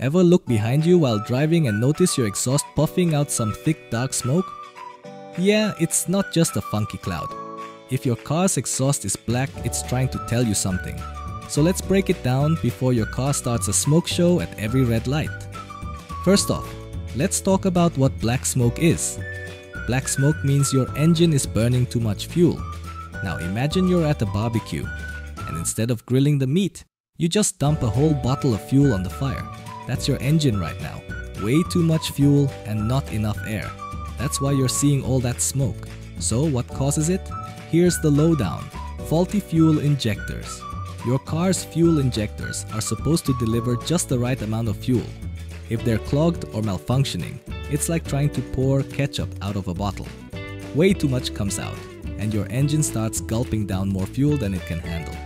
Ever look behind you while driving and notice your exhaust puffing out some thick dark smoke? Yeah, it's not just a funky cloud. If your car's exhaust is black, it's trying to tell you something. So let's break it down before your car starts a smoke show at every red light. First off, let's talk about what black smoke is. Black smoke means your engine is burning too much fuel. Now imagine you're at a barbecue, and instead of grilling the meat, you just dump a whole bottle of fuel on the fire. That's your engine right now. Way too much fuel and not enough air. That's why you're seeing all that smoke. So what causes it? Here's the lowdown. Faulty fuel injectors. Your car's fuel injectors are supposed to deliver just the right amount of fuel. If they're clogged or malfunctioning, it's like trying to pour ketchup out of a bottle. Way too much comes out, and your engine starts gulping down more fuel than it can handle.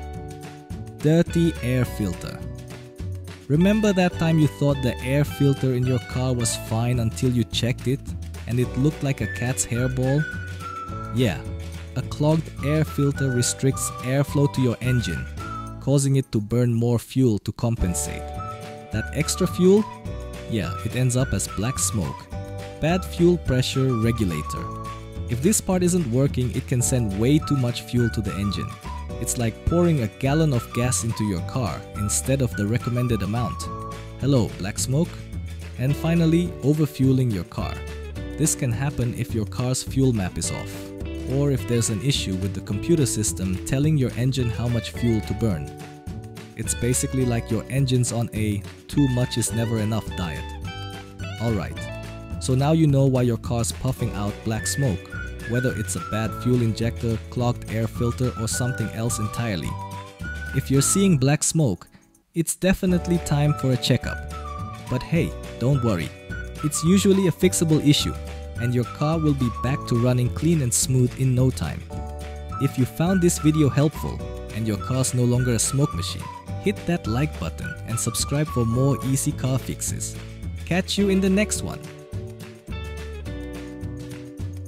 Dirty air filter. Remember that time you thought the air filter in your car was fine until you checked it and it looked like a cat's hairball? Yeah, a clogged air filter restricts airflow to your engine, causing it to burn more fuel to compensate. That extra fuel? Yeah, it ends up as black smoke. Bad fuel pressure regulator. If this part isn't working, it can send way too much fuel to the engine. It's like pouring a gallon of gas into your car instead of the recommended amount. Hello, black smoke? And finally, overfueling your car. This can happen if your car's fuel map is off, or if there's an issue with the computer system telling your engine how much fuel to burn. It's basically like your engine's on a too much is never enough diet. Alright, so now you know why your car's puffing out black smoke. Whether it's a bad fuel injector, clogged air filter, or something else entirely. If you're seeing black smoke, it's definitely time for a checkup. But hey, don't worry. It's usually a fixable issue, and your car will be back to running clean and smooth in no time. If you found this video helpful, and your car's no longer a smoke machine, hit that like button and subscribe for more easy car fixes. Catch you in the next one.